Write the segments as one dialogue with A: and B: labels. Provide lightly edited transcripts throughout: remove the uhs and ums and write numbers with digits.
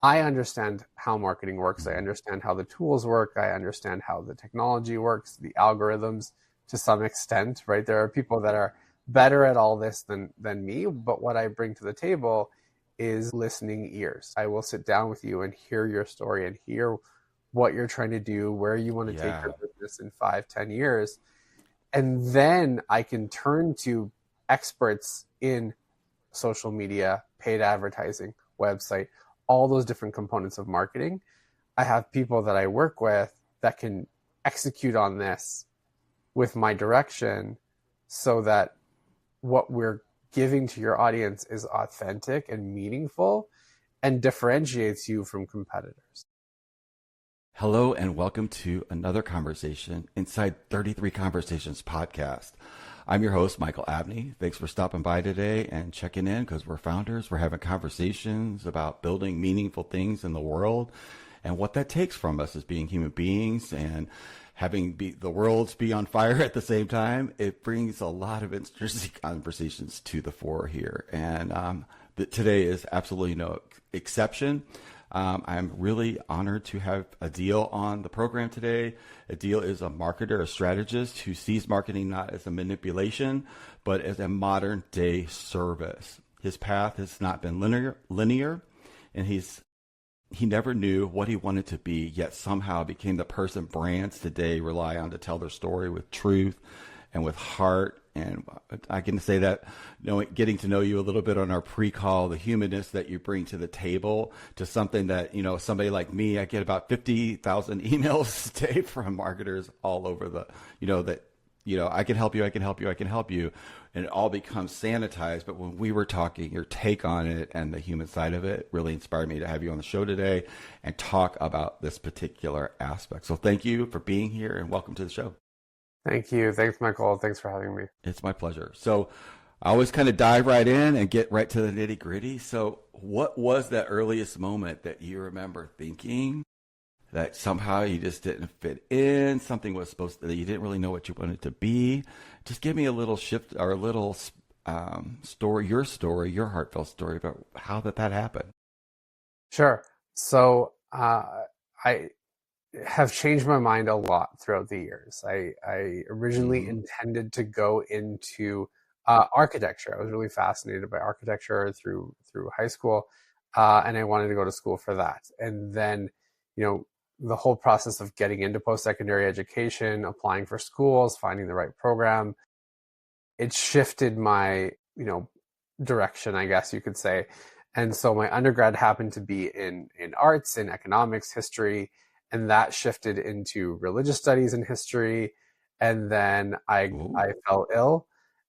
A: I understand how marketing works. I understand how the tools work. I understand how the technology works, the algorithms to some extent, right? There are people that are better at all this than me, but what I bring to the table is listening ears. I will sit down with you and hear your story and hear what you're trying to do, where you want to take
B: Yeah.
A: your business in 5, 10 years. And then I can turn to experts in social media, paid advertising, website, all those different components of marketing. I have people that I work with that can execute on this with my direction so that what we're giving to your audience is authentic and meaningful and differentiates you from competitors.
B: Hello and welcome to another conversation inside 33 Conversations podcast. I'm your host, Michael Abney. Thanks for stopping by today and checking in because we're founders. We're having conversations about building meaningful things in the world and what that takes from us as being human beings and having the worlds be on fire at the same time. It brings a lot of interesting conversations to the fore here. And today is absolutely no exception. I'm really honored to have Adil on the program today. Adil is a marketer, a strategist who sees marketing not as a manipulation, but as a modern day service. His path has not been linear, and he never knew what he wanted to be, yet somehow became the person brands today rely on to tell their story with truth and with heart. And I can say that, getting to know you a little bit on our pre-call, the humanness that you bring to the table to something that, somebody like me, I get about 50,000 emails a day from marketers all over I can help you, I can help you, I can help you. And it all becomes sanitized. But when we were talking, your take on it and the human side of it really inspired me to have you on the show today and talk about this particular aspect. So thank you for being here and welcome to the show.
A: Thank you. Thanks, Michael. Thanks for having me.
B: It's my pleasure. So I always kind of dive right in and get right to the nitty gritty. So what was that earliest moment that you remember thinking that somehow you just didn't fit in? Something was that you didn't really know what you wanted to be. Just give me a little shift or a little story, your heartfelt story about how that happened.
A: Sure. So I have changed my mind a lot throughout the years. I originally intended to go into architecture. I was really fascinated by architecture through high school, and I wanted to go to school for that. And then, the whole process of getting into post-secondary education, applying for schools, finding the right program, it shifted my, direction, I guess you could say. And so my undergrad happened to be in arts, in economics, history, and that shifted into religious studies and history. And then I fell ill.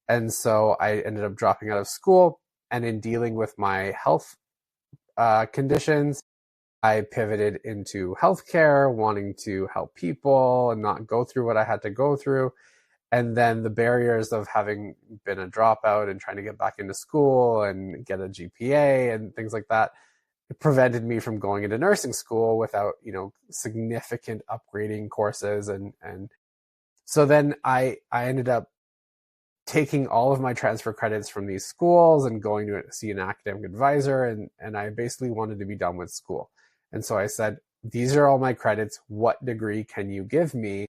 A: And so I ended up dropping out of school. And in dealing with my health conditions, I pivoted into healthcare, wanting to help people and not go through what I had to go through. And then the barriers of having been a dropout and trying to get back into school and get a GPA and things like that, it prevented me from going into nursing school without, significant upgrading courses. And so then I ended up taking all of my transfer credits from these schools and going to see an academic advisor. And I basically wanted to be done with school. And so I said, these are all my credits. What degree can you give me?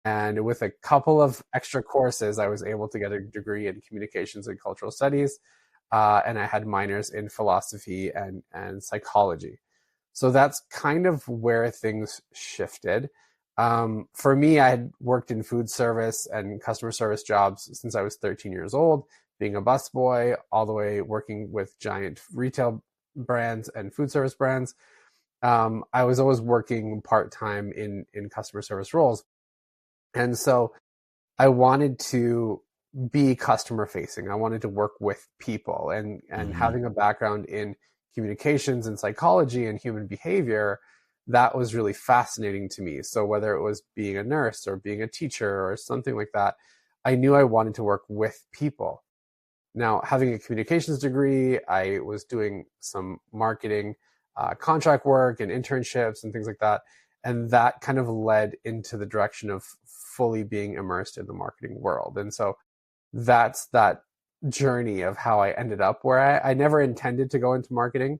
A: And with a couple of extra courses, I was able to get a degree in communications and cultural studies. And I had minors in philosophy and psychology. So that's kind of where things shifted. For me, I had worked in food service and customer service jobs since I was 13 years old, being a busboy, all the way working with giant retail brands and food service brands. I was always working part-time in customer service roles. And so I wanted to be customer facing. I wanted to work with people and having a background in communications and psychology and human behavior, that was really fascinating to me. So whether it was being a nurse or being a teacher or something like that, I knew I wanted to work with people. Now, having a communications degree, I was doing some marketing, contract work and internships and things like that. And that kind of led into the direction of fully being immersed in the marketing world. And so that's that journey of how I ended up where I never intended to go into marketing.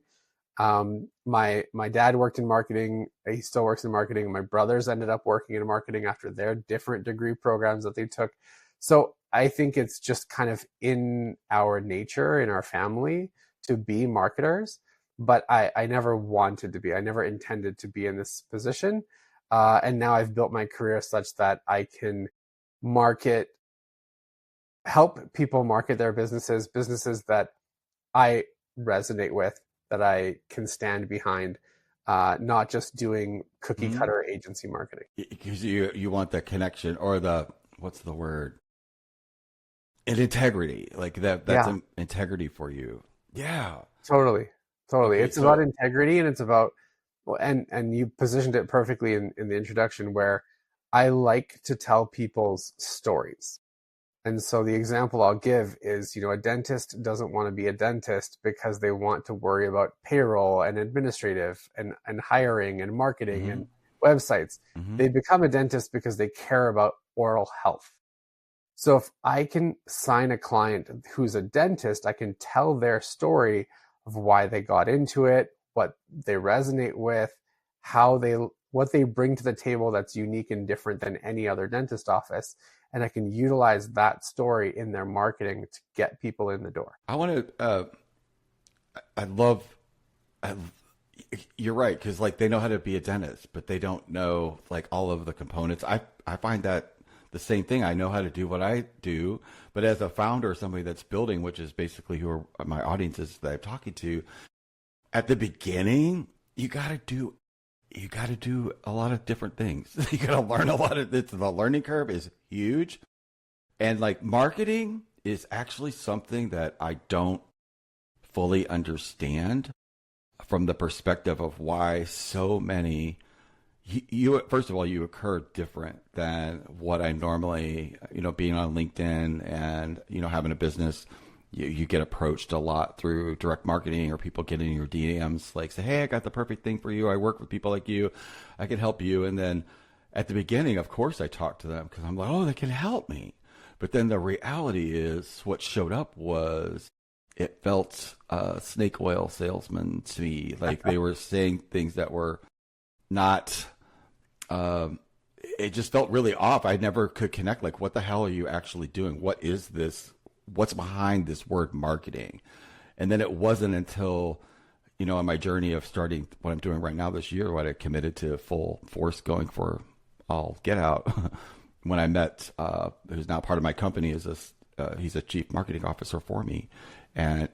A: My dad worked in marketing. He still works in marketing. My brothers ended up working in marketing after their different degree programs that they took. So I think it's just kind of in our nature, in our family, to be marketers. But I never wanted to be. I never intended to be in this position. And now I've built my career such that I can market, help people market their businesses that I resonate with, that I can stand behind, not just doing cookie
B: Mm-hmm.
A: cutter agency marketing.
B: Because you want the connection or the what's the word? An integrity. Like that's
A: Yeah,
B: an integrity for you. Yeah.
A: totally, totally.
B: Okay,
A: It's about
B: so
A: integrity, and it's about, well, and you positioned it perfectly in the introduction, where I like to tell people's stories. And so the example I'll give is, a dentist doesn't want to be a dentist because they want to worry about payroll and administrative and hiring and marketing
B: mm-hmm,
A: and websites.
B: mm-hmm.
A: They become a dentist because they care about oral health. So if I can sign a client who's a dentist, I can tell their story of why they got into it, what they resonate with, how they what they bring to the table that's unique and different than any other dentist office, and I can utilize that story in their marketing to get people in the door.
B: I want to I love I, you're right because like they know how to be a dentist, but they don't know like all of the components. I find that the same thing. I know how to do what I do, but as a founder, somebody that's building, which is basically who are my audiences that I'm talking to, at the beginning, you got to do a lot of different things. You got to learn a lot of this. The learning curve is huge, and like marketing is actually something that I don't fully understand from the perspective of why so many you first of all you occur different than what I normally being on LinkedIn and having a business. You get approached a lot through direct marketing or people getting in your DMs like say, hey, I got the perfect thing for you, I work with people like you, I can help you. And then at the beginning, of course, I talk to them because I'm like, oh, they can help me. But then the reality is what showed up was it felt snake oil salesman to me. Like they were saying things that were not. Um, it just felt really off. I never could connect. Like, what the hell are you actually doing? What is this? What's behind this word marketing? And then it wasn't until on my journey of starting what I'm doing right now this year, what I committed to full force going for all get out. When I met, who's now part of my company, he's a chief marketing officer for me, and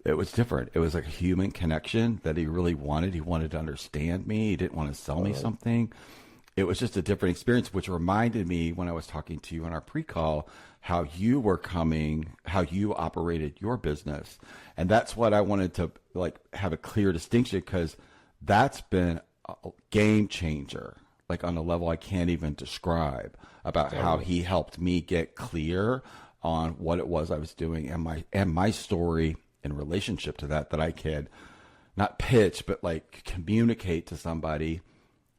B: it was different. It was like a human connection that he really wanted. He wanted to understand me. He didn't want to sell me something. It was just a different experience, which reminded me when I was talking to you on our pre-call, how you were coming, how you operated your business. And that's what I wanted to like have a clear distinction because that's been a game changer, like on a level I can't even describe about how he helped me get clear on what it was I was doing and my story in relationship to that I could not pitch, but like communicate to somebody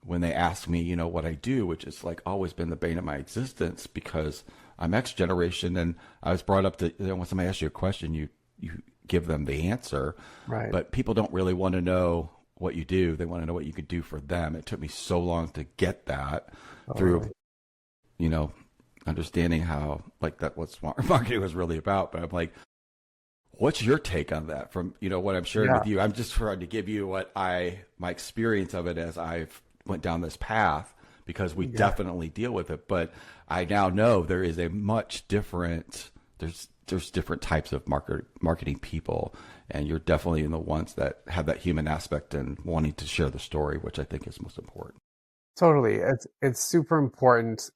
B: when they ask me, what I do, which is like always been the bane of my existence because I'm X generation and I was brought up to, when somebody asks you a question, you give them the answer,
A: Right.
B: but people don't really want to know what you do. They want to know what you could do for them. It took me so long to get that through,
A: Totally.
B: you know, understanding how like that what smart marketing was really about. But I'm like, what's your take on that from, what I'm sharing
A: Yeah.
B: with you? I'm just trying to give you my experience of it as I've went down this path because we
A: Yeah.
B: definitely deal with it. But I now know there is a much different, there's different types of marketing people. And you're definitely in the ones that have that human aspect and wanting to share the story, which I think is most important.
A: Totally. It's super important,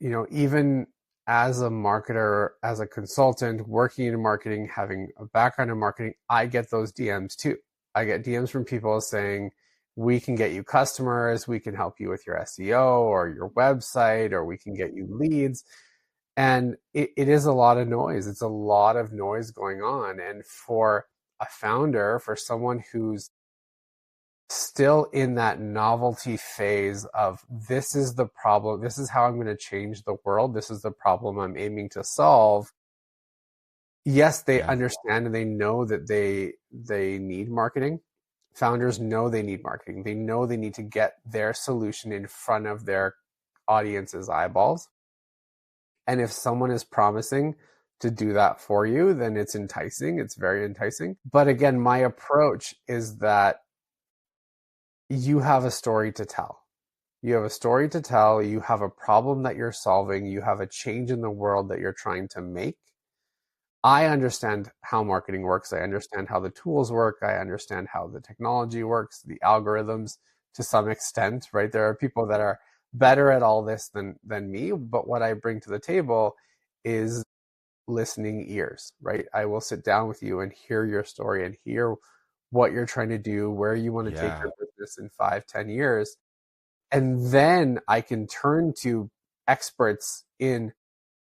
A: even as a marketer, as a consultant, working in marketing, having a background in marketing, I get those DMs too. I get DMs from people saying, we can get you customers, we can help you with your SEO or your website, or we can get you leads. And it is a lot of noise. It's a lot of noise going on. And for a founder, for someone who's still in that novelty phase of this is the problem, this is how I'm going to change the world, this is the problem I'm aiming to solve, yes, they
B: Yeah.
A: understand and they know that they need marketing. Founders know they need marketing. They know they need to get their solution in front of their audience's eyeballs. And if someone is promising to do that for you, then it's enticing. It's very enticing. But again, my approach is that you have a story to tell. You have a story to tell. You have a problem that you're solving. You have a change in the world that you're trying to make. I understand how marketing works. I understand how the tools work. I understand how the technology works, the algorithms to some extent, right? There are people that are better at all this than me, but what I bring to the table is listening ears, right? I will sit down with you and hear your story and hear what you're trying to do, where you want to take
B: Yeah.
A: your business in 5, 10 years. And then I can turn to experts in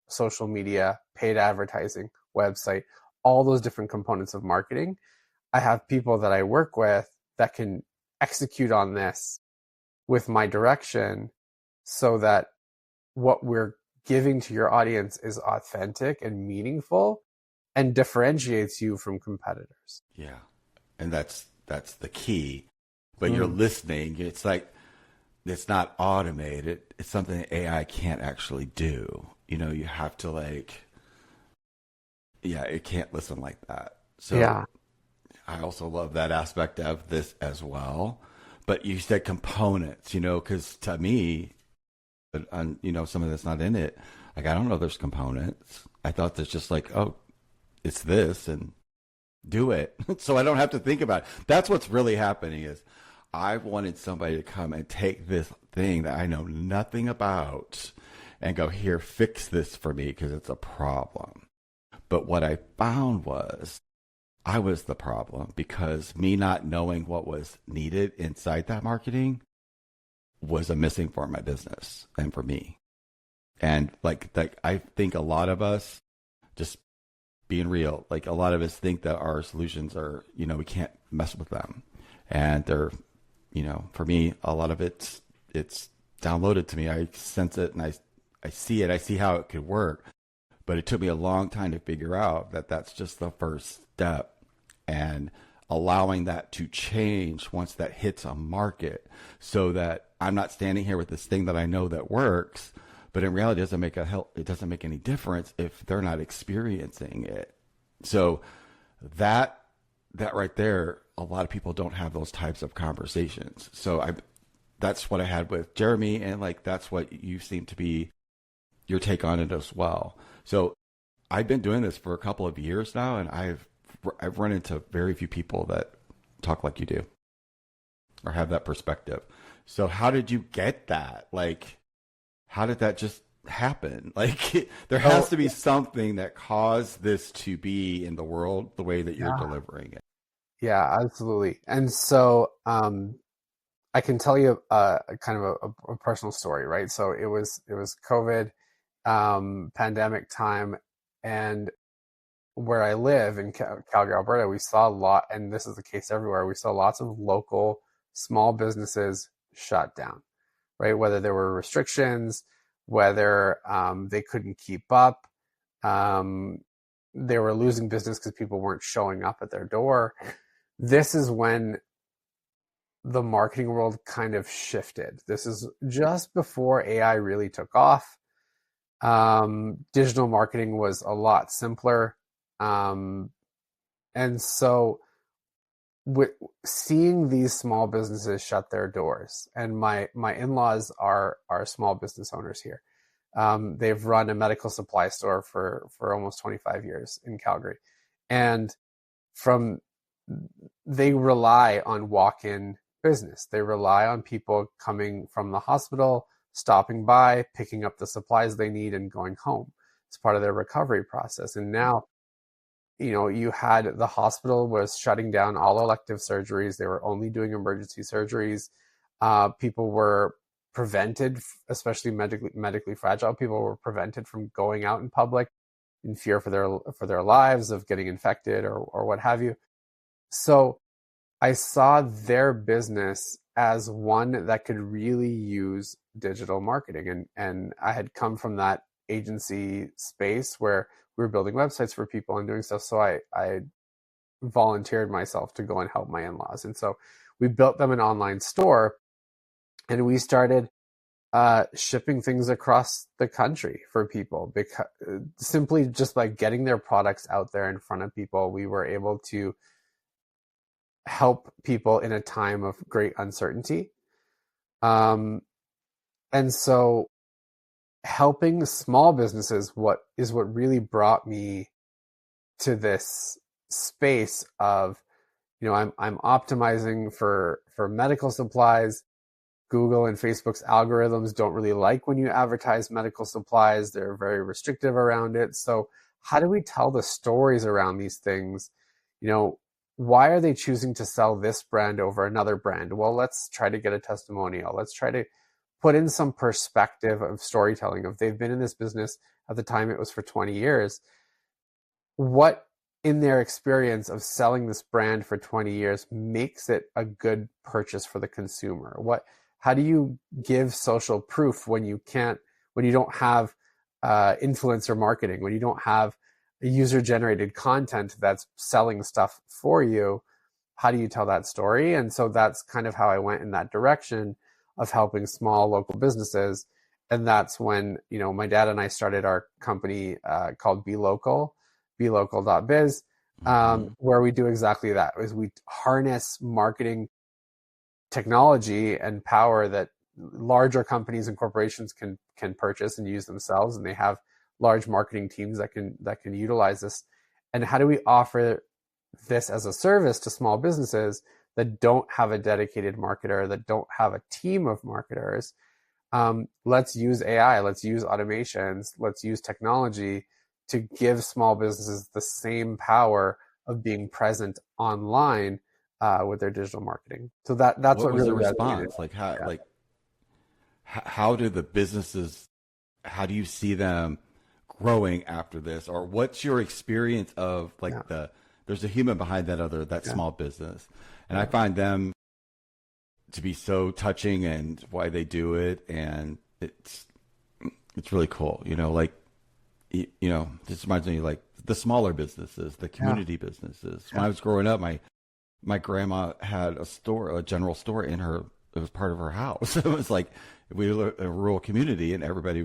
A: social media, paid advertising, website, all those different components of marketing. I have people that I work with that can execute on this with my direction so that what we're giving to your audience is authentic and meaningful and differentiates you from competitors.
B: Yeah. And that's the key. But you're
A: Mm.
B: listening. It's like it's not automated. It's something that AI can't actually do. You have to like, yeah, it can't listen like that. So
A: Yeah.
B: I also love that aspect of this as well. But you said components, because to me, some of that's not in it. Like, I don't know there's components. I thought there's just like, oh, it's this and do it. So I don't have to think about it. That's what's really happening is I wanted somebody to come and take this thing that I know nothing about and go, here, fix this for me because it's a problem. But what I found was I was the problem because me not knowing what was needed inside that marketing was a missing for my business and for me. And like I think a lot of us, just being real, like a lot of us think that our solutions are, we can't mess with them. And they're, for me, a lot of it's downloaded to me. I sense it and I see it. I see how it could work. But it took me a long time to figure out that that's just the first step. And allowing that to change once that hits a market so that I'm not standing here with this thing that I know that works, but in reality it doesn't make any difference if they're not experiencing it. So that right there, a lot of people don't have those types of conversations. So that's what I had with Jeremy, and like that's what you seem to be your take on it as well. So I've been doing this for a couple of years now, and I've run into very few people that talk like you do or have that perspective. So how did you get that? Like, how did that just happen? Like, there has
A: So,
B: to be something that caused this to be in the world the way that you're
A: yeah,
B: delivering it.
A: yeah, absolutely. And so, I can tell you kind of a personal story, right? So it was COVID, pandemic time, and where I live in Calgary, Alberta, we saw a lot, and this is the case everywhere. We saw lots of local small businesses shut down, right? Whether there were restrictions, whether they couldn't keep up, um, they were losing business because people weren't showing up at their door. This is when the marketing world kind of shifted. This is just before AI really took off. Digital marketing was a lot simpler. Um, and so with seeing these small businesses shut their doors, and my in-laws are small business owners here. They've run a medical supply store for almost 25 years in Calgary, and from they rely on walk-in business. They rely on people coming from the hospital, stopping by, picking up the supplies they need, and going home. It's part of their recovery process. And now, you had the hospital was shutting down all elective surgeries. They were only doing emergency surgeries. People were prevented, especially medically fragile people, were prevented from going out in public in fear for their lives of getting infected or what have you. So I saw their business as one that could really use digital marketing. And I had come from that agency space where we were building websites for people and doing stuff. So I volunteered myself to go and help my in-laws. And so we built them an online store, and we started shipping things across the country for people, because simply just by getting their products out there in front of people, we were able to help people in a time of great uncertainty. And so helping small businesses what really brought me to this space of, I'm optimizing for medical supplies. Google and Facebook's algorithms don't really like when you advertise medical supplies. They're very restrictive around it. So how do we tell the stories around these things? Why are they choosing to sell this brand over another brand? Well, let's try to get a testimonial. Let's try to put in some perspective of storytelling. If they've been in this business, at the time it was for 20 years, what in their experience of selling this brand for 20 years makes it a good purchase for the consumer? How do you give social proof when you don't have influencer marketing, when you don't have user generated content that's selling stuff for you? How do you tell that story? And so that's kind of how I went in that direction of helping small local businesses. And that's when, my dad and I started our company called belocal.biz, where we do exactly that. Is we harness marketing technology and power that larger companies and corporations can purchase and use themselves, and they have large marketing teams that can utilize this. And how do we offer this as a service to small businesses that don't have a dedicated marketer, that don't have a team of marketers? Let's use AI, let's use automations, let's use technology to give small businesses the same power of being present online with their digital marketing. So that's what
B: was
A: really
B: the
A: resonated.
B: response? Like
A: Yeah.
B: how do the businesses, how do you see them growing after this? Or what's your experience of there's a human behind that small business. And I find them to be so touching and why they do it. And it's really cool. This reminds me like the smaller businesses, the community businesses. When I was growing up, my grandma had a general store it was part of her house. It was like, we were a rural community and everybody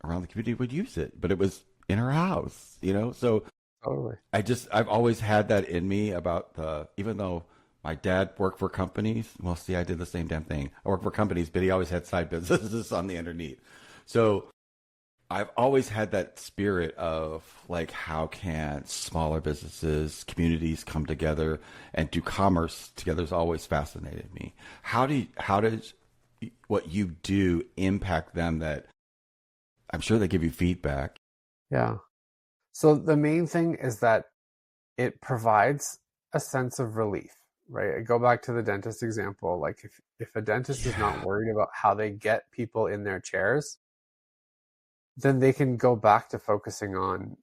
B: around the community would use it, but it was in her house, So
A: Totally.
B: I've always had that in me about even though my dad worked for companies. Well, see, I did the same damn thing. I worked for companies, but he always had side businesses on the underneath. So I've always had that spirit of like, how can smaller businesses, communities come together and do commerce together has always fascinated me. How does what you do impact them? That I'm sure they give you feedback.
A: Yeah. So the main thing is that it provides a sense of relief, right? I go back to the dentist example. Like if a dentist is not worried about how they get people in their chairs, then they can go back to focusing on,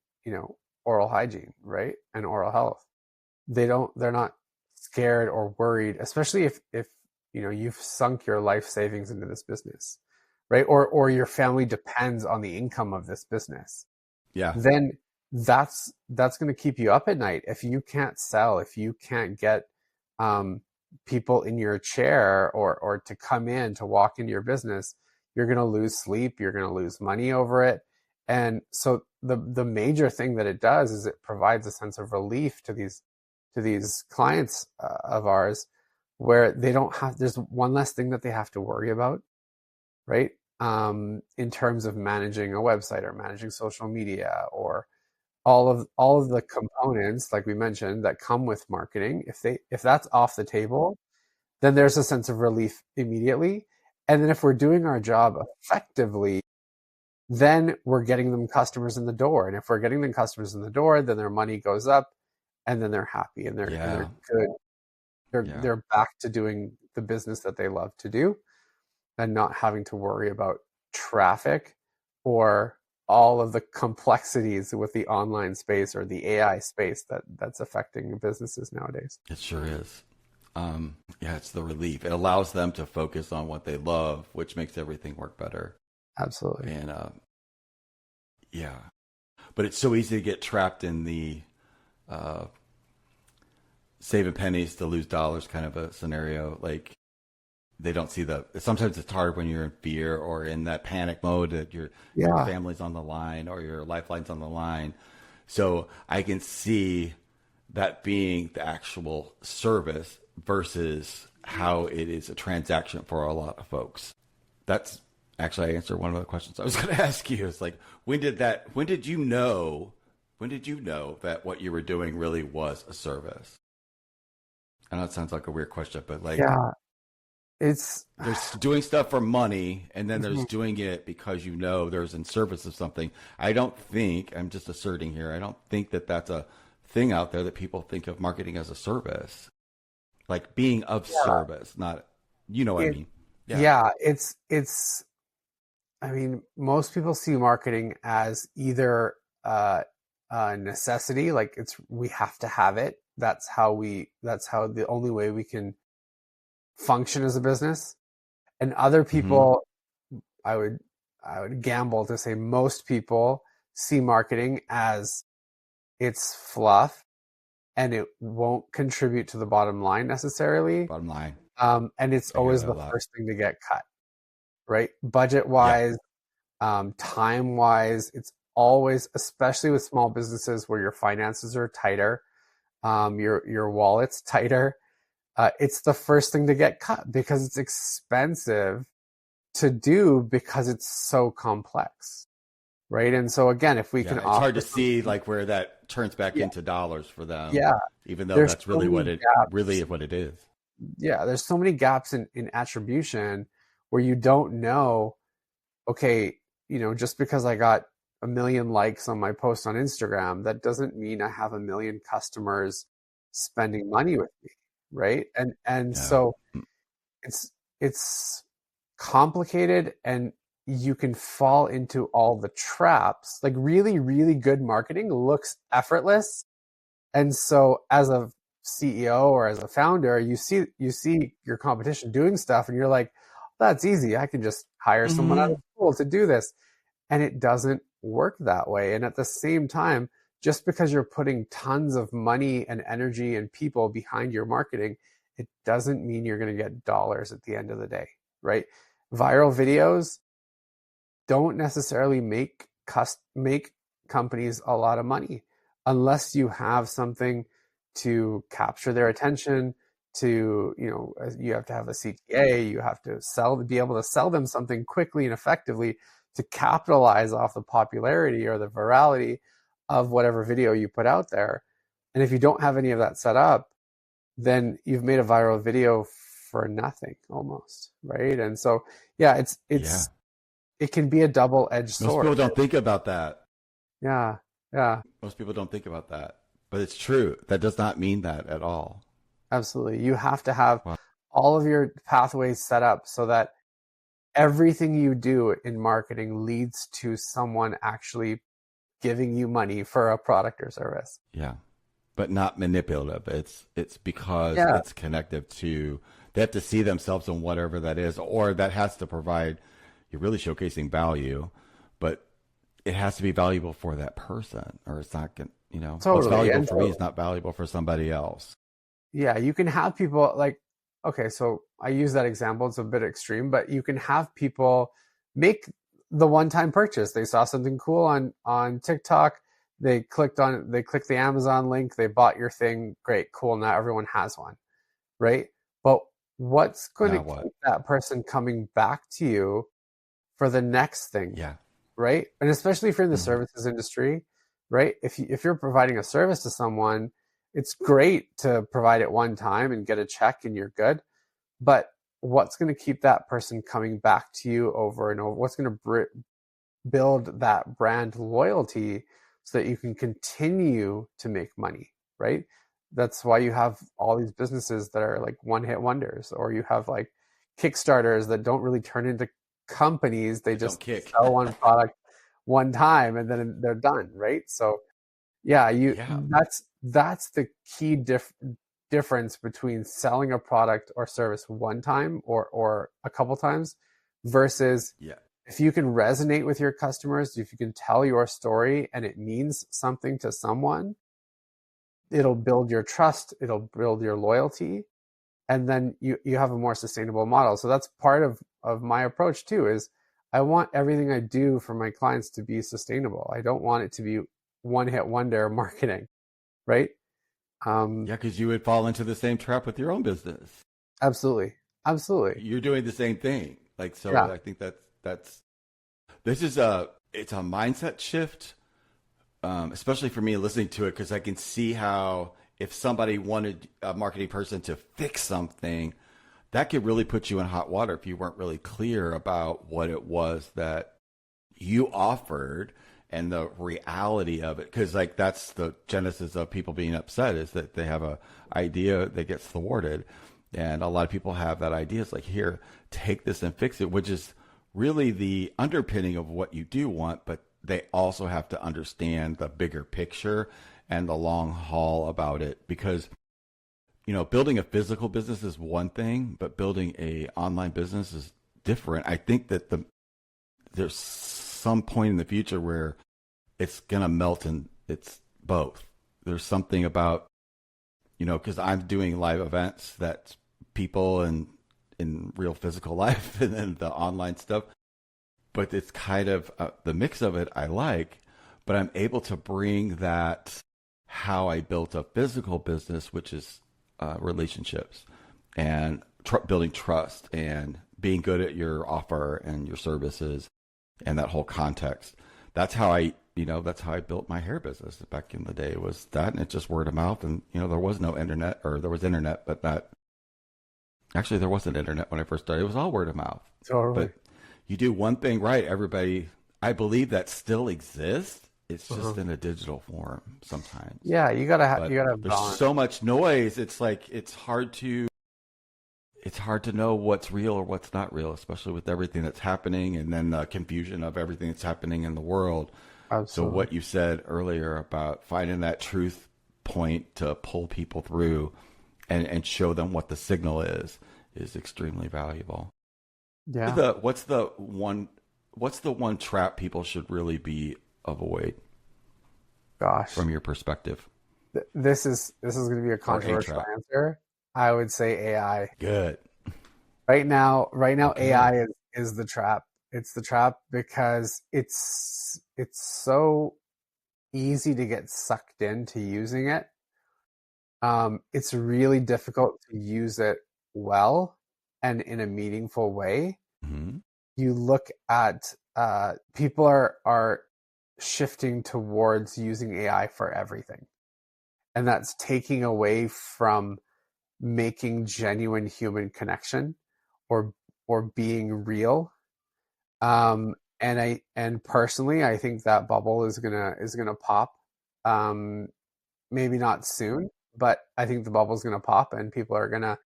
A: oral hygiene, right? And oral health. They're not scared or worried, especially if you've sunk your life savings into this business, right? Or your family depends on the income of this business.
B: Yeah.
A: Then that's going to keep you up at night. If you can't sell, if you can't get people in your chair or to come in to walk into your business, you're going to lose sleep, you're going to lose money over it. And so the major thing that it does is it provides a sense of relief to these clients of ours, where there's one less thing that they have to worry about, right? In terms of managing a website or managing social media or all of the components, like we mentioned, that come with marketing. If that's off the table, then there's a sense of relief immediately. And then if we're doing our job effectively, then we're getting them customers in the door. And if we're getting them customers in the door, then their money goes up, and then they're happy and they're good. They're back to doing the business that they love to do, and not having to worry about traffic or all of the complexities with the online space or the AI space that's affecting businesses nowadays.
B: It sure is. It's the relief. It allows them to focus on what they love, which makes everything work better.
A: Absolutely.
B: And Yeah. But it's so easy to get trapped in the uh, saving pennies to lose dollars kind of a scenario. Like they don't see sometimes it's hard when you're in fear or in that panic mode that your
A: Yeah.
B: family's on the line or your lifeline's on the line. So I can see that being the actual service versus how it is a transaction for a lot of folks. That's actually I answered one of the questions I was going to ask you. It's like when did you know that what you were doing really was a service? I know it sounds like a weird question, but like
A: Yeah. It's
B: there's doing stuff for money and then there's doing it because you know there's in service of something. I don't think, I'm just asserting here, I don't think that that's a thing out there that people think of marketing as a service. Like being of
A: yeah.
B: service, not, you know what I
A: It
B: mean? Yeah.
A: yeah, it's I mean, most people see marketing as either a necessity, like it's we have to have it. That's how the only way we can function as a business. And other
B: Hmm.
A: people, I would I would gamble to say most people see marketing as it's fluff and it won't contribute to the bottom line necessarily.
B: Bottom line.
A: And it's
B: I hear
A: always
B: that a
A: the
B: lot.
A: first thing to get cut, right? Budget
B: Yeah.
A: wise, time wise, it's always, especially with small businesses where your finances are tighter, your wallet's tighter. It's the first thing to get cut because it's expensive to do because it's so complex, right? And so again, if we can
B: Yeah. It's hard
A: offer
B: to see
A: something,
B: like where that turns back
A: yeah,
B: into dollars for them,
A: yeah,
B: even though
A: there's
B: that's
A: so
B: really
A: many
B: really
A: gaps.
B: what it is.
A: Yeah, there's so many gaps in attribution where you don't know, okay, just because I got a million likes on my post on Instagram, that doesn't mean I have a million customers spending money with me, right? And
B: Yeah.
A: so it's complicated and you can fall into all the traps. Like really, really good marketing looks effortless. And so as a CEO or as a founder, you see your competition doing stuff and you're like, that's easy. I can just hire someone out of
B: Hmm.
A: school to do this. And it doesn't work that way. And at the same time, just because you're putting tons of money and energy and people behind your marketing, it doesn't mean you're going to get dollars at the end of the day, right? Viral videos don't necessarily make companies a lot of money unless you have something to capture their attention. You have to have a CTA, you have to be able to sell them something quickly and effectively to capitalize off the popularity or the virality of whatever video you put out there. And if you don't have any of that set up, then you've made a viral video for nothing almost, right? And so yeah,
B: Yeah.
A: it can be a double-edged
B: Most
A: sword.
B: people don't think about that.
A: Yeah, yeah,
B: Most people don't think about that. But it's true. That does not mean that at all.
A: absolutely. You have to have
B: Wow.
A: all of your pathways set up so that everything you do in marketing leads to someone actually giving you money for a product or service.
B: Yeah. But not manipulative. It's because
A: Yeah,
B: it's connected to they have to see themselves in whatever that is, or that has to provide you're really showcasing value, but it has to be valuable for that person, or it's not going what's
A: totally.
B: valuable
A: And
B: for me
A: so,
B: is not valuable for somebody else.
A: yeah, you can have people like, okay, so I use that example, it's a bit extreme, but you can have people make the one-time purchase. They saw something cool on TikTok, they clicked the Amazon link, they bought your thing, great, cool, now everyone has one, right? But what's going to
B: Now what?
A: keep that person coming back to you for the next thing,
B: Yeah.
A: right? And especially if you're in the
B: Hmm.
A: services industry, right? If you're providing a service to someone, it's great to provide it one time and get a check and you're good. But what's going to keep that person coming back to you over and over? What's going to build that brand loyalty so that you can continue to make money, right? That's why you have all these businesses that are like one hit wonders, or you have like Kickstarters that don't really turn into companies. They
B: That don't
A: just
B: kick.
A: sell one product one time and then they're done, right? So yeah, you
B: Yeah.
A: that's the key difference between selling a product or service one time or a couple times versus
B: Yeah.
A: if you can resonate with your customers, if you can tell your story and it means something to someone, it'll build your trust, it'll build your loyalty, and then you have a more sustainable model. So that's part of my approach too, is I want everything I do for my clients to be sustainable. I don't want it to be one hit wonder marketing, right?
B: Yeah, because you would fall into the same trap with your own business.
A: Absolutely. Absolutely.
B: You're doing the same thing. Like, so
A: Yeah.
B: I think that's this is it's a mindset shift, especially for me listening to it, because I can see how if somebody wanted a marketing person to fix something, that could really put you in hot water if you weren't really clear about what it was that you offered and the reality of it. Because like that's the genesis of people being upset, is that they have a idea that gets thwarted, and a lot of people have that idea. It's like, here, take this and fix it, which is really the underpinning of what you do want, but they also have to understand the bigger picture and the long haul about it. Because building a physical business is one thing, but building a online business is different. I think that there's some point in the future where it's gonna melt, and it's both. There's something about, because I'm doing live events that people in real physical life and then the online stuff, but it's kind of the mix of it I like, but I'm able to bring that how I built a physical business, which is relationships and building trust and being good at your offer and your services and that whole context. That's how I built my hair business back in the day. It was that, and it's just word of mouth. And there was no internet, or there was internet, but not actually there wasn't internet when I first started. It was all word of mouth.
A: Totally.
B: But you do one thing right, everybody. I believe that still exists. It's just in a digital form sometimes.
A: Yeah, you
B: But
A: gotta
B: there's
A: balance.
B: so much noise. It's like it's hard to know what's real or what's not real, especially with everything that's happening, and then the confusion of everything that's happening in the world. So
A: Absolutely.
B: what you said earlier about finding that truth point to pull people through and show them what the signal is extremely valuable.
A: Yeah.
B: What's the one trap people should really be avoid
A: Gosh.
B: from your perspective?
A: This is going to be a
B: Or a
A: controversial
B: trap?
A: answer. I would say AI.
B: Good.
A: Right now,
B: Okay.
A: AI is the trap. It's the trap because it's so easy to get sucked into using it. It's really difficult to use it well and in a meaningful way.
B: Hmm.
A: You look at people are shifting towards using AI for everything, and that's taking away from making genuine human connection or being real. And personally, I think that bubble is gonna pop. Um, maybe not soon, but I think the bubble is gonna pop, and people are gonna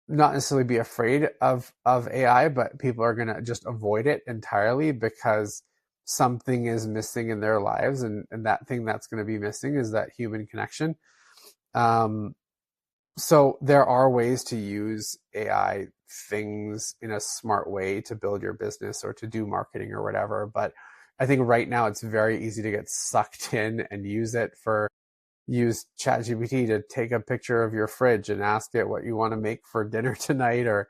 A: not necessarily be afraid of AI, but people are gonna just avoid it entirely because something is missing in their lives, and that thing that's going to be missing is that human connection. Um, so there are ways to use AI things in a smart way to build your business or to do marketing or whatever. But I think right now it's very easy to get sucked in and use ChatGPT to take a picture of your fridge and ask it what you want to make for dinner tonight, or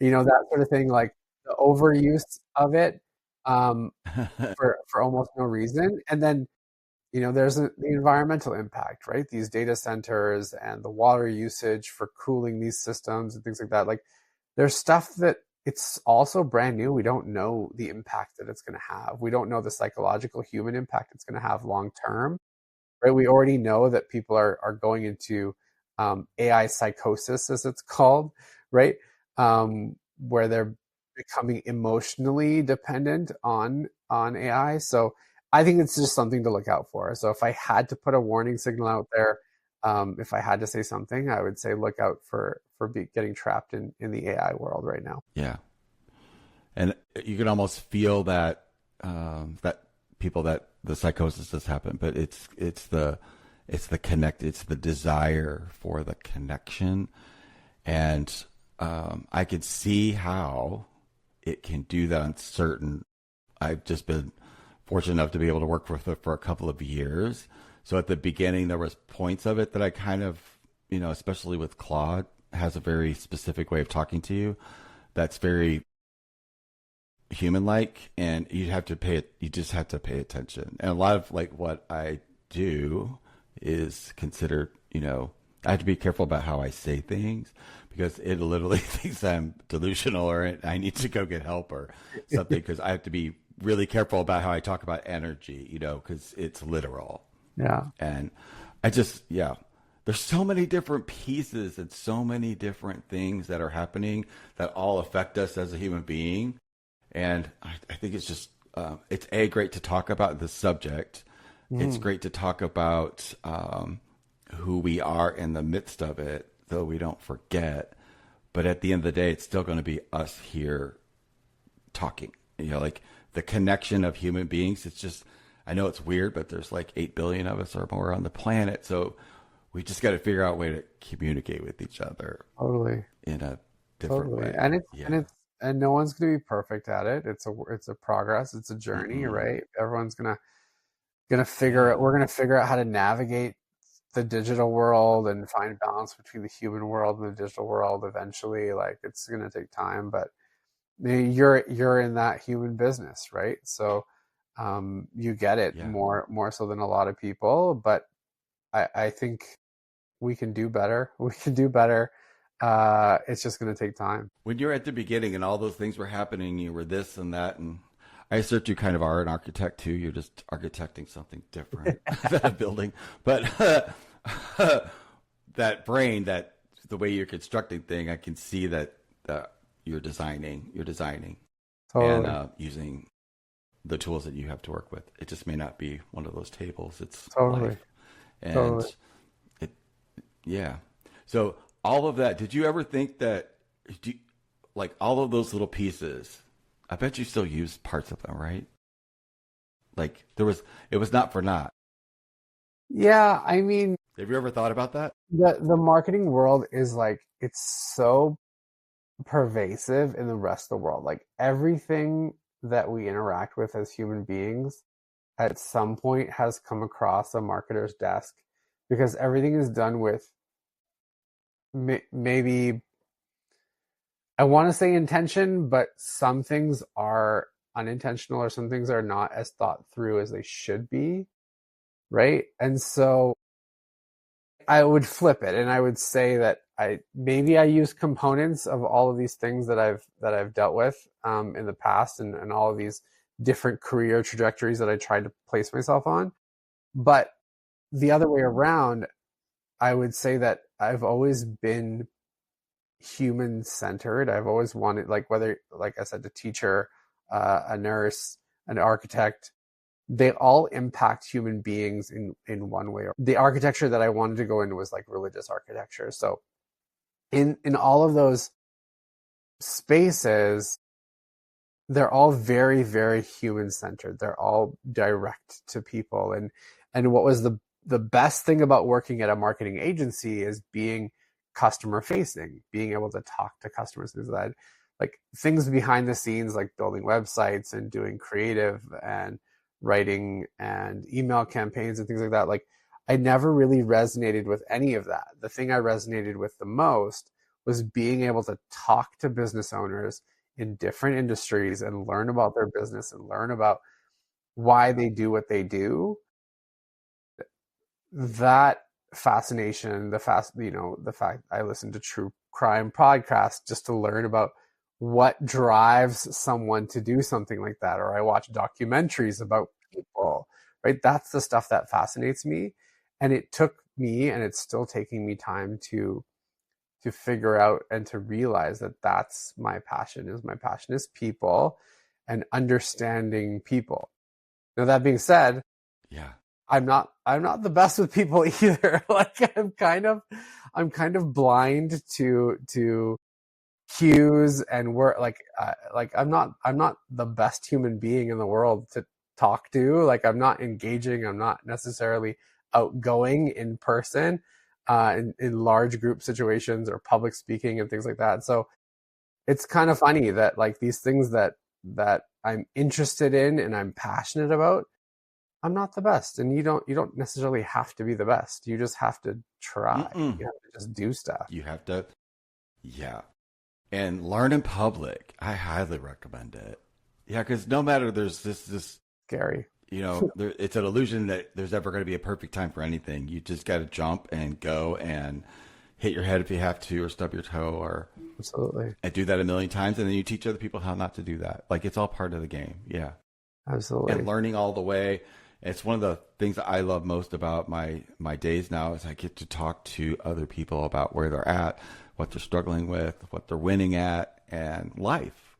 A: that sort of thing. Like the overuse of it, um, for almost no reason. And then there's the environmental impact, right? These data centers and the water usage for cooling these systems and things like that. Like there's stuff that it's also brand new. We don't know the impact that it's going to have. We don't know the psychological human impact it's going to have long term, right? We already know that people are going into AI psychosis, as it's called, right? Where they're becoming emotionally dependent on AI. So I think it's just something to look out for. So if I had to put a warning signal out there, if I had to say something, I would say look out for getting trapped in the AI world right now.
B: Yeah. And you can almost feel that that people that the psychosis has happened, but it's the desire for the connection, and I could see how it can do that on certain. I've just been fortunate enough to be able to work with it for a couple of years. So at the beginning, there was points of it that I kind of, especially with Claude, has a very specific way of talking to you that's very human like, and you just have to pay attention. And a lot of like what I do is considered, I have to be careful about how I say things because it literally thinks I'm delusional or I need to go get help or something, because I have to be really careful about how I talk about energy, because it's literal.
A: Yeah.
B: And I just, yeah, there's so many different pieces and so many different things that are happening that all affect us as a human being. And I think it's just, it's great to talk about the subject. It's great to talk about who we are in the midst of it, though we don't forget. But at the end of the day, it's still going to be us here talking. Like the connection of human beings. It's just, I know it's weird, but there's like 8 billion of us or more on the planet. So we just got to figure out a way to communicate with each other.
A: Totally.
B: In a different way.
A: And no one's going to be perfect at it. It's a progress. It's a journey,
B: Mm-mm.
A: right? Everyone's gonna figure out. We're gonna figure out how to navigate the digital world and find balance between the human world and the digital world. Eventually, like it's gonna take time, but you're in that human business, right? So you get it
B: Yeah.
A: more so than a lot of people. But I think we can do better. We can do better. It's just going to take time.
B: When you're at the beginning and all those things were happening, you were this and that, and I assert you kind of are an architect too. You're just architecting something different than a building, but that brain, that the way you're constructing thing, I can see that you're designing, and
A: Totally.
B: using the tools that you have to work with. It just may not be one of those tables. It's
A: Totally.
B: life, and
A: Totally.
B: it, yeah. So all of that. Did you ever think that, do you, like all of those little pieces? I bet you still use parts of them, right? Like it was not for naught.
A: Yeah, I mean,
B: Have you ever thought about that?
A: the marketing world is like it's so pervasive in the rest of the world. Like everything that we interact with as human beings at some point has come across a marketer's desk because everything is done with maybe I want to say intention, but some things are unintentional or some things are not as thought through as they should be, right? And so I would flip it and I would say that I use components of all of these things that I've dealt with in the past and all of these different career trajectories that I tried to place myself on. But the other way around, I would say that I've always been human centered. I've always wanted, like, whether, like I said, a teacher, a nurse, an architect, they all impact human beings in one way. The architecture that I wanted to go into was like religious architecture. So in all of those spaces, they're all very, very human centered. They're all direct to people. And what was the best thing about working at a marketing agency is being customer facing, being able to talk to customers, things like that, like things behind the scenes, like building websites and doing creative and writing and email campaigns and things like that. Like I never really resonated with any of that. The thing I resonated with the most was being able to talk to business owners in different industries and learn about their business and learn about why they do what they do. That fascination, the fact I listen to true crime podcasts just to learn about what drives someone to do something like that, or I watch documentaries about people, right? That's the stuff that fascinates me. And it took me, and it's still taking me time to figure out and to realize that that's my passion is people and understanding people. Now that being said,
B: Yeah.
A: I'm not the best with people either. Like I'm kind of blind to cues and work. Like I'm not the best human being in the world to talk to. Like I'm not engaging. I'm not necessarily outgoing in person, in large group situations or public speaking and things like that. So it's kind of funny that like these things that I'm interested in and I'm passionate about, I'm not the best. And you don't necessarily have to be the best. You just have to try.
B: Mm-mm.
A: You have to just do stuff.
B: You have to, yeah. And learn in public. I highly recommend it. Yeah, because no matter there's this
A: Scary.
B: it's an illusion that there's ever going to be a perfect time for anything. You just got to jump and go and hit your head if you have to, or stub your toe, or
A: Absolutely.
B: and do that a million times, and then you teach other people how not to do that. Like it's all part of the game. Yeah, and
A: Absolutely.
B: learning all the way. It's one of the things that I love most about my days now is I get to talk to other people about where they're at, what they're struggling with, what they're winning at, and life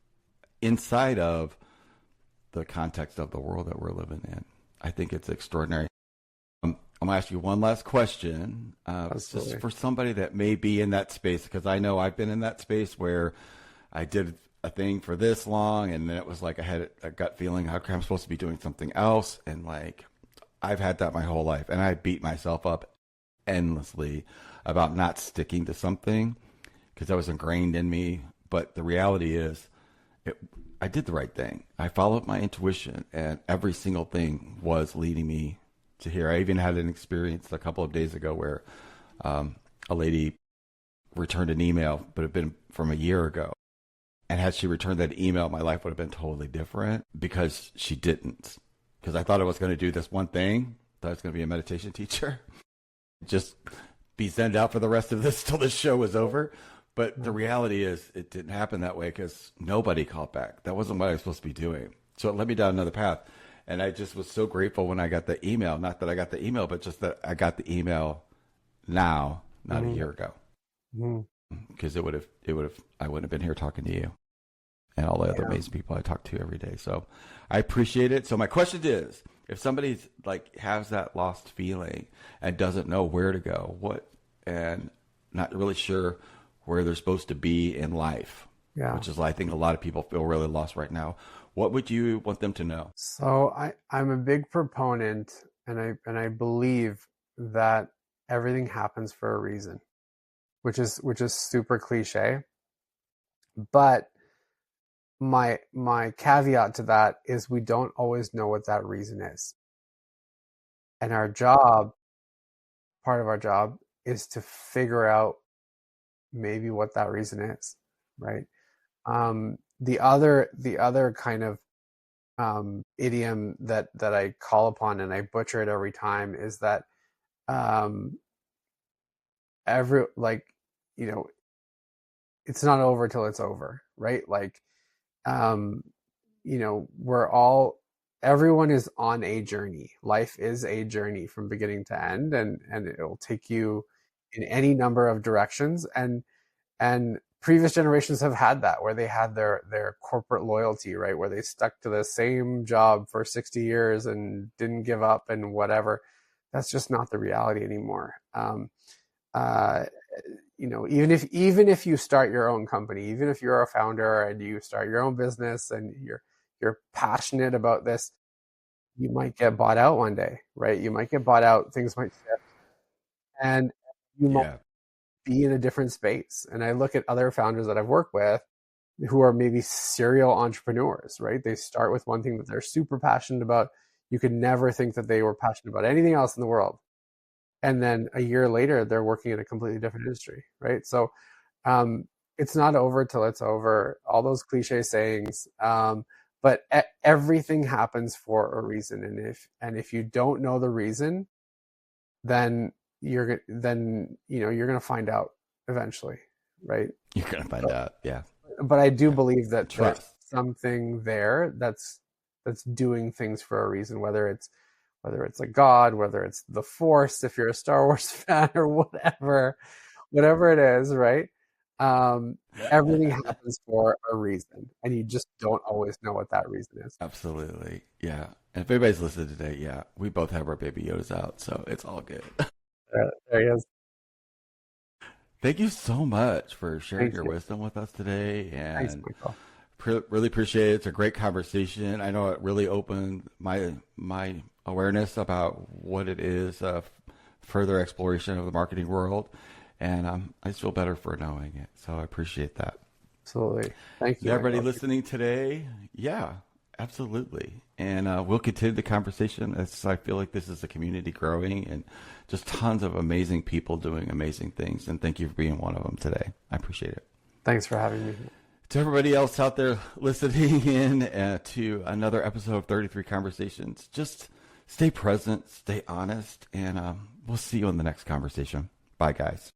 B: inside of the context of the world that we're living in. I think it's extraordinary. I'm going to ask you one last question. Just for somebody that may be in that space, because I know I've been in that space where I did a thing for this long, and then it was like I had a gut feeling, how come I'm supposed to be doing something else? And like, I've had that my whole life, and I beat myself up endlessly about not sticking to something because that was ingrained in me. But the reality is, I did the right thing. I followed my intuition, and every single thing was leading me to here. I even had an experience a couple of days ago where a lady returned an email, but it had been from a year ago. And had she returned that email, my life would have been totally different because she didn't. Because I thought I was going to do this one thing. Thought I was going to be a meditation teacher. Just be sent out for the rest of this till the show was over. But the reality is it didn't happen that way because nobody called back. That wasn't what I was supposed to be doing. So it led me down another path. And I just was so grateful when I got the email. Not that I got the email, but just that I got the email now, not a year ago. Because I wouldn't have been here talking to you and all the other amazing people I talk to every day. So I appreciate it. So my question is, if somebody's like has that lost feeling and doesn't know where to go, and not really sure where they're supposed to be in life, which is I think a lot of people feel really lost right now. What would you want them to know?
A: So I'm a big proponent, and I believe that everything happens for a reason, which is super cliche. But my caveat to that is we don't always know what that reason is. And part of our job is to figure out maybe what that reason is, right? The other kind of idiom that I call upon, and I butcher it every time, is that um, every like you know it's not over till it's over, right? Like um, everyone is on a journey. Life is a journey from beginning to end, and it'll take you in any number of directions. And previous generations have had that, where they had their corporate loyalty, right, where they stuck to the same job for 60 years and didn't give up and whatever. That's just not the reality anymore. Uh, even if you start your own company, even if you're a founder and you start your own business and you're passionate about this, you might get bought out one day, right? You might get bought out, things might shift, and you might
B: Yeah.
A: be in a different space. And I look at other founders that I've worked with who are maybe serial entrepreneurs, right? They start with one thing that they're super passionate about. You could never think that they were passionate about anything else in the world. And then a year later, they're working in a completely different industry, right? So it's not over till it's over. All those cliche sayings, but everything happens for a reason. And if you don't know the reason, then you're gonna find out eventually, right?
B: You're going to find out. Yeah.
A: But I do believe that there's
B: Trust.
A: something there that's doing things for a reason, whether it's a god, whether it's the Force, if you're a Star Wars fan, or whatever it is, right? Everything happens for a reason, and you just don't always know what that reason is.
B: Absolutely. Yeah. And if anybody's listening today, yeah, we both have our baby Yodas out, so it's all good.
A: There he is.
B: Thank you so much for sharing
A: Thank
B: your
A: you.
B: wisdom with us today,
A: Thanks,
B: and
A: Michael.
B: really appreciate it. It's a great conversation. I know it really opened my awareness about what it is, further exploration of the marketing world, and I just feel better for knowing it. So I appreciate that.
A: Absolutely. Thank
B: To
A: you,
B: everybody
A: Michael.
B: listening today, yeah, absolutely. And we'll continue the conversation. I feel like this is a community growing and just tons of amazing people doing amazing things. And thank you for being one of them today. I appreciate it.
A: Thanks for having me.
B: To everybody else out there listening in to another episode of 33 Conversations, just stay present, stay honest, and we'll see you in the next conversation. Bye, guys.